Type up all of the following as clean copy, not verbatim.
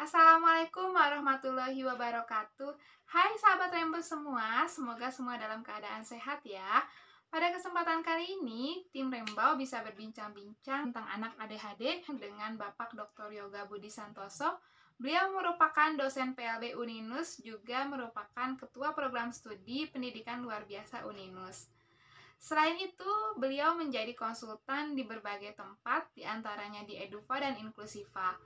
Assalamualaikum warahmatullahi wabarakatuh. Hai sahabat Rainbow semua, semoga semua dalam keadaan sehat ya. Pada kesempatan kali ini, tim Rainbow bisa berbincang-bincang tentang anak ADHD dengan Bapak Dr. Yoga Budi Santoso. Beliau merupakan dosen PLB Uninus, juga merupakan Ketua Program Studi Pendidikan Luar Biasa Uninus. Selain itu, beliau menjadi konsultan di berbagai tempat, diantaranya di Edufa dan Inklusiva.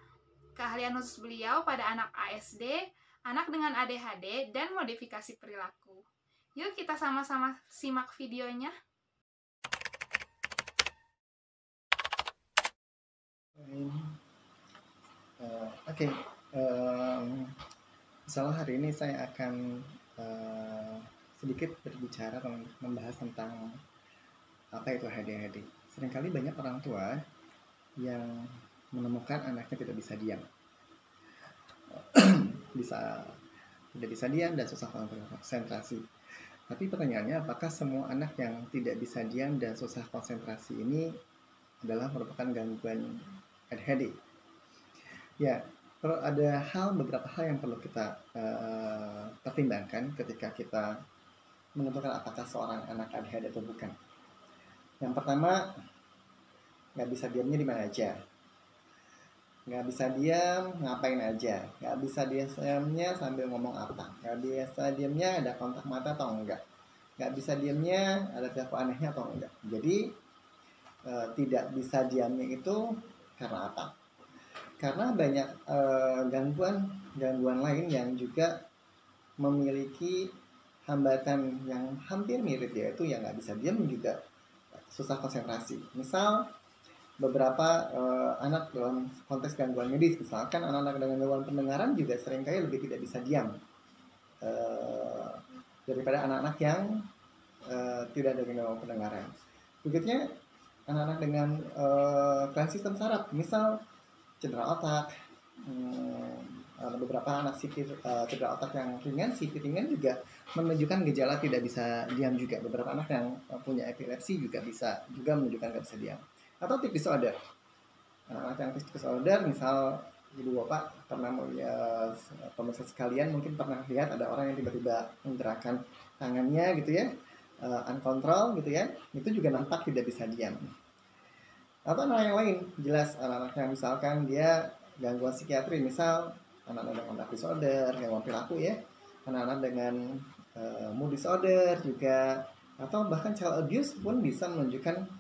Keahlian khusus beliau pada anak ASD, anak dengan ADHD, dan modifikasi perilaku. Yuk kita sama-sama simak videonya. Oke, Insyaallah hari ini saya akan sedikit berbicara membahas tentang apa itu ADHD. Seringkali banyak orang tua yang menemukan anaknya tidak bisa diam, tidak bisa diam dan susah konsentrasi. Tapi pertanyaannya, apakah semua anak yang tidak bisa diam dan susah konsentrasi ini adalah merupakan gangguan ADHD? Ya, ada beberapa hal yang perlu kita pertimbangkan ketika kita menentukan apakah seorang anak ADHD atau bukan. Yang pertama, nggak bisa diamnya di mana aja, nggak bisa diam ngapain aja, nggak bisa diamnya sambil ngomong apa, nggak bisa diamnya ada kontak mata atau enggak, nggak bisa diamnya ada perilaku anehnya atau enggak. Jadi tidak bisa diamnya itu karena apa? Karena banyak gangguan lain yang juga memiliki hambatan yang hampir mirip, yaitu yang nggak bisa diam juga susah konsentrasi. Misal beberapa anak dalam konteks gangguan medis, misalkan anak-anak dengan gangguan pendengaran juga seringkali lebih tidak bisa diam daripada anak-anak yang tidak ada gangguan pendengaran. Berikutnya, anak-anak dengan kelainan sistem saraf, misal cedera otak, beberapa anak cedera otak yang ringan, ringan juga menunjukkan gejala tidak bisa diam juga. Beberapa anak yang punya epilepsi juga menunjukkan tidak bisa diam. Atau tip disorder, anak yang tip disorder, misal ibu bapak pernah melihat, pemirsa sekalian mungkin pernah lihat ada orang yang tiba-tiba menggerakkan tangannya gitu ya, uncontrol gitu ya, itu juga nampak tidak bisa diam. Atau anak yang lain, jelas anak-anak yang misalkan dia gangguan psikiatri, misal anak-anak dengan disorder, gangguan perilaku ya, anak-anak dengan mood disorder juga, atau bahkan child abuse pun bisa menunjukkan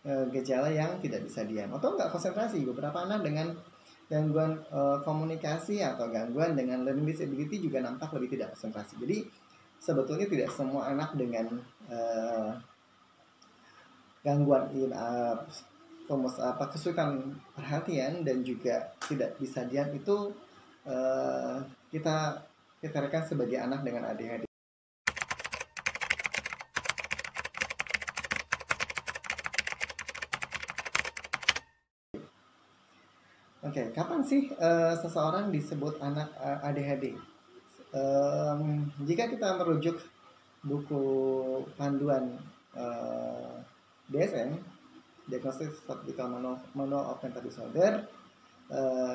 gejala yang tidak bisa diam atau nggak konsentrasi. Beberapa anak dengan gangguan komunikasi atau gangguan dengan learning disability juga nampak lebih tidak konsentrasi. Jadi sebetulnya tidak semua anak dengan gangguan kesulitan perhatian dan juga tidak bisa diam itu kita rekan sebagai anak dengan ADHD. Oke, kapan sih seseorang disebut anak ADHD? Jika kita merujuk buku panduan DSM, Diagnostic Statistical Manual of Mental Disorder,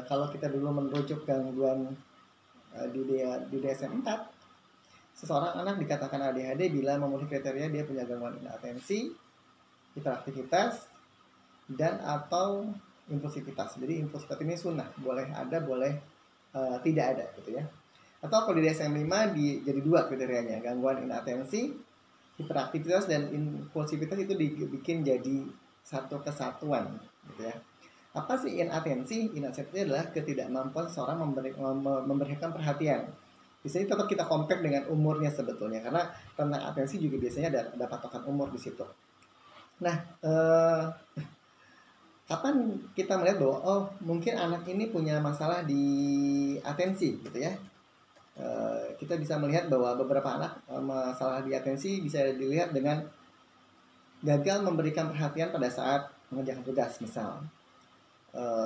kalau kita dulu merujuk gangguan di DSM 4, seseorang anak dikatakan ADHD bila memenuhi kriteria dia punya gangguan atensi, hiperaktivitas, dan atau impulsivitas. Jadi impulsivitas ini sunnah, boleh ada, boleh tidak ada gitu ya. Atau kalau di DSM 5 jadi dua kriterianya, gangguan inatensi, hiperaktivitas, dan impulsivitas itu dibikin jadi satu kesatuan gitu ya. Apa sih inatensi? Inatensi adalah ketidakmampuan seorang memberikan perhatian. Biasanya tetap kita compare dengan umurnya sebetulnya, karena tentang atensi juga biasanya ada patokan umur di situ. Nah, kapan kita melihat bahwa oh mungkin anak ini punya masalah di atensi gitu ya? Kita bisa melihat bahwa beberapa anak masalah di atensi bisa dilihat dengan gagal memberikan perhatian pada saat mengerjakan tugas, misal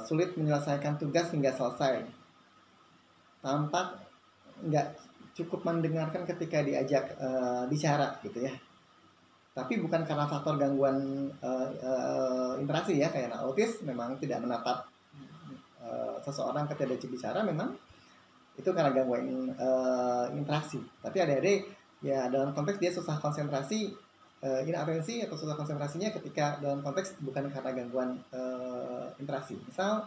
sulit menyelesaikan tugas hingga selesai, tampak nggak cukup mendengarkan ketika diajak bicara gitu ya. Tapi bukan karena faktor gangguan interaksi ya, kayak anak autis memang tidak menatap seseorang ketika diajak bicara, memang itu karena gangguan interaksi. Tapi adik-adik ya dalam konteks dia susah konsentrasi, inatensi atau susah konsentrasinya ketika dalam konteks bukan karena gangguan interaksi. Misal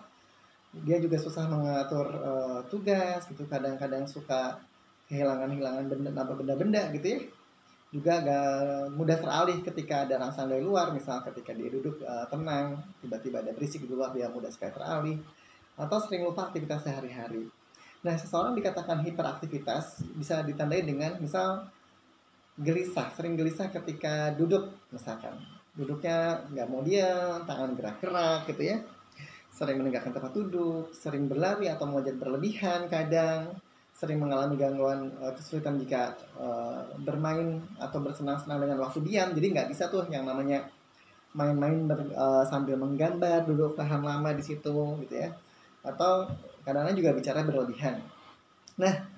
dia juga susah mengatur tugas gitu, kadang-kadang suka kehilangan benda-benda gitu ya, juga agak mudah teralih ketika ada rangsangan dari luar. Misal ketika dia duduk tenang, tiba-tiba ada berisik di luar, dia mudah sekali teralih, atau sering lupa aktivitas sehari-hari. Nah, seseorang dikatakan hiperaktivitas bisa ditandai dengan misal gelisah, sering gelisah ketika duduk, misalkan duduknya nggak mau diam, tangan gerak-gerak gitu ya, sering menegakkan tempat duduk, sering berlari atau meloncat berlebihan, kadang sering mengalami gangguan kesulitan jika bermain atau bersenang-senang dengan waktu diam. Jadi nggak bisa tuh yang namanya main-main sambil menggambar, duduk tahan lama di situ gitu ya, atau kadang-kadang juga bicara berlebihan. Nah,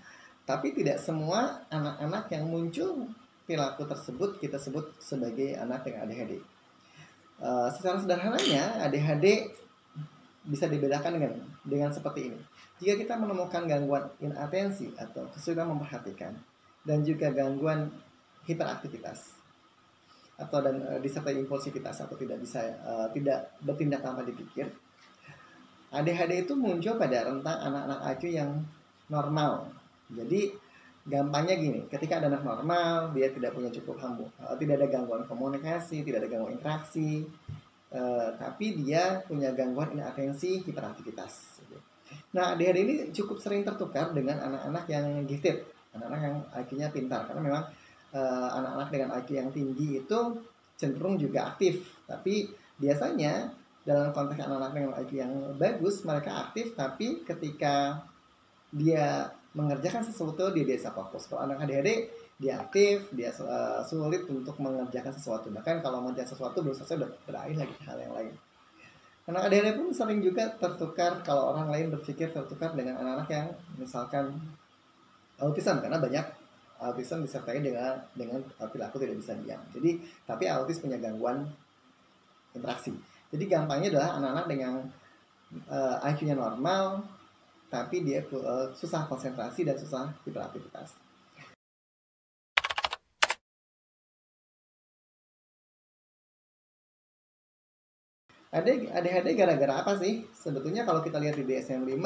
tapi tidak semua anak-anak yang muncul perilaku tersebut kita sebut sebagai anak dengan ADHD. Secara sederhananya, ADHD bisa dibedakan dengan seperti ini. Jika kita menemukan gangguan inatensi atau kesulitan memperhatikan, dan juga gangguan hiperaktivitas atau disertai impulsivitas atau tidak bertindak tanpa dipikir, ADHD itu muncul pada rentang anak-anak IQ yang normal. Jadi gampangnya gini, ketika ada anak normal, dia tidak punya tidak ada gangguan komunikasi, tidak ada gangguan interaksi, tapi dia punya gangguan inatensi, hiperaktivitas. Nah, ADHD ini cukup sering tertukar dengan anak-anak yang gifted, anak-anak yang IQ-nya pintar, karena memang anak-anak dengan IQ yang tinggi itu cenderung juga aktif. Tapi biasanya dalam konteks anak-anak dengan IQ yang bagus, mereka aktif, tapi ketika dia mengerjakan sesuatu dia bisa fokus. Kalau anak ADHD dia aktif, dia sulit untuk mengerjakan sesuatu. Bahkan kalau mengerjakan sesuatu belum selesai udah beralih lagi ke hal yang lain. Anak ADHD pun sering juga tertukar, kalau orang lain berpikir tertukar dengan anak-anak yang misalkan autism, karena banyak autism disertai dengan perilaku tidak bisa diam. Jadi tapi autis punya gangguan interaksi. Jadi gampangnya adalah anak-anak dengan IQ-nya normal, tapi dia susah konsentrasi dan susah hiperaktivitas. ADHD gara-gara apa sih? Sebetulnya kalau kita lihat di DSM-5,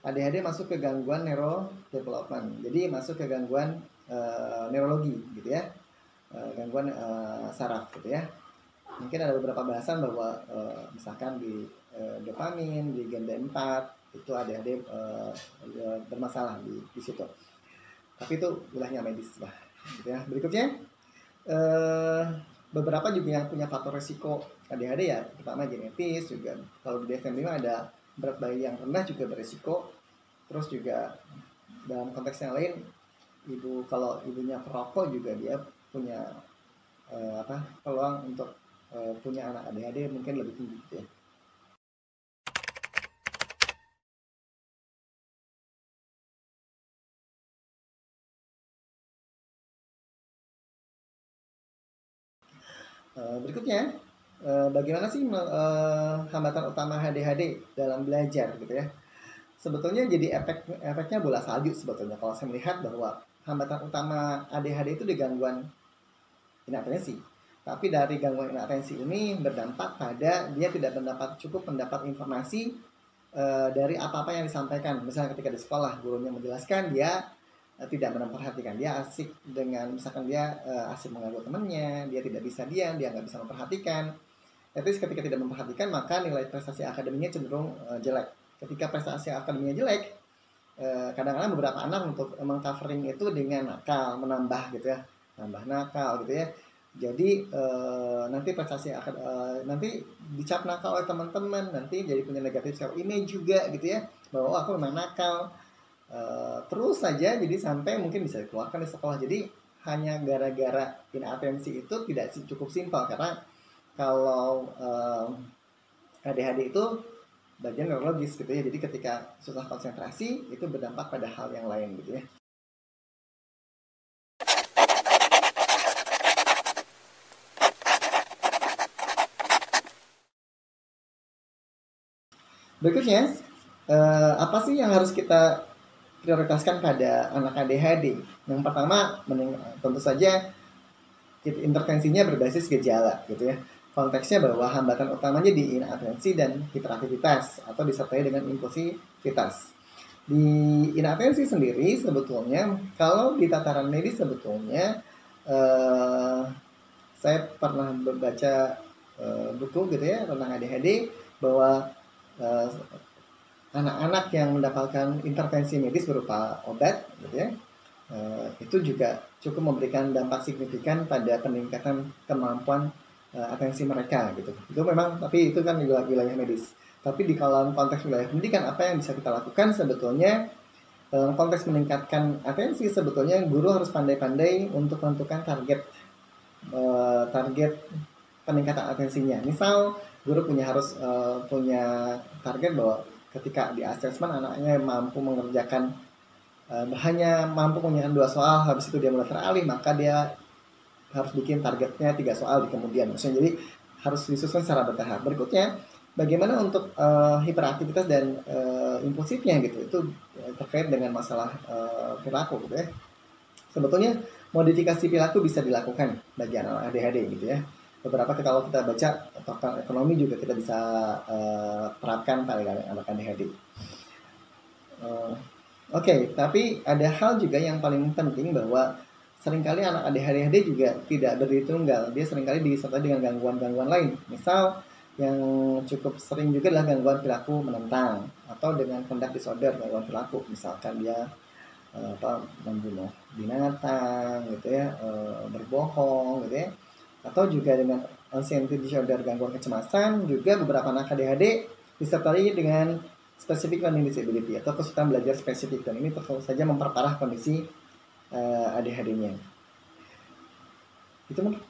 ADHD masuk ke gangguan neurodevelopment. Jadi masuk ke gangguan neurologi gitu ya. Gangguan saraf gitu ya. Mungkin ada beberapa bahasan bahwa misalkan di dopamin, di gen D4 itu ADHD bermasalah di situ. Tapi itu wilayahnya medis lah. Gitu ya. Berikutnya beberapa juga yang punya faktor resiko ADHD ya, pertama genetis juga. Kalau di DSM-5 ada berat bayi yang rendah juga beresiko. Terus juga dalam konteks yang lain, kalau ibunya perokok juga dia punya peluang untuk punya anak ADHD mungkin lebih tinggi gitu ya. Berikutnya, bagaimana sih hambatan utama ADHD dalam belajar gitu ya? Sebetulnya jadi efeknya bola salju sebetulnya kalau saya melihat bahwa hambatan utama ADHD itu di gangguan inatensi. Tapi dari gangguan inatensi ini berdampak pada dia tidak cukup mendapat informasi dari apa-apa yang disampaikan. Misalnya ketika di sekolah gurunya menjelaskan, dia tidak memperhatikan, dia asik dengan misalkan dia asik mengganggu temannya, dia tidak bisa diam, dia nggak bisa memperhatikan. Tapi ketika tidak memperhatikan maka nilai prestasi akademiknya cenderung jelek. Ketika prestasi akademiknya jelek, kadang-kadang beberapa anak untuk mengcovering itu dengan nakal, menambah gitu ya, nambah nakal gitu ya. Jadi nanti prestasi nanti dicap nakal oleh teman-teman, nanti jadi punya negatif self image juga gitu ya, bahwa aku memang nakal. Terus saja jadi sampai mungkin bisa dikeluarkan di sekolah. Jadi hanya gara-gara inatensi itu tidak cukup simpel, karena kalau ADHD itu bagian neurologis gitu ya. Jadi ketika susah konsentrasi itu berdampak pada hal yang lain gitu ya. Berikutnya, apa sih yang harus kita prioritaskan pada anak ADHD? Yang pertama, tentu saja intervensinya berbasis gejala gitu ya. Konteksnya bahwa hambatan utamanya di inatensi dan hiperaktivitas atau disertai dengan impulsivitas. Di inatensi sendiri sebetulnya kalau di tataran medis sebetulnya saya pernah membaca buku gitu ya tentang ADHD bahwa anak-anak yang mendapatkan intervensi medis berupa obat gitu ya itu juga cukup memberikan dampak signifikan pada peningkatan kemampuan atensi mereka gitu. Itu memang, tapi itu kan wilayah medis. Tapi di dalam konteks wilayah pendidikan apa yang bisa kita lakukan sebetulnya dalam konteks meningkatkan atensi sebetulnya guru harus pandai-pandai untuk menentukan target peningkatan atensinya. Misal guru harus punya target bahwa ketika di asesmen anaknya mampu mengerjakan hanya mampu mengerjakan 2 soal, habis itu dia mulai teralih, maka dia harus bikin targetnya 3 soal di kemudian. Maksudnya jadi harus disusun secara bertahap. Berikutnya, bagaimana untuk hiperaktivitas dan impulsifnya gitu. Itu terkait dengan masalah perilaku gitu ya. Sebetulnya modifikasi perilaku bisa dilakukan bagi anak ADHD gitu ya. Beberapa kalau kita baca tokoh ekonomi juga kita bisa terapkan pada anak ADHD. Oke, tapi ada hal juga yang paling penting bahwa seringkali anak ADHD juga tidak berdiri tunggal. Dia seringkali disertai dengan gangguan-gangguan lain. Misal yang cukup sering juga adalah gangguan perilaku menentang atau dengan conduct disorder, gangguan perilaku. Misalkan dia membunuh binatang gitu ya, berbohong gitu ya. Atau juga dengan anxiety disorder, gangguan kecemasan, juga beberapa anak ADHD disertai dengan specific learning disability atau kesulitan belajar spesifik, dan ini tentu saja memperparah kondisi ADHD-nya. Itu mungkin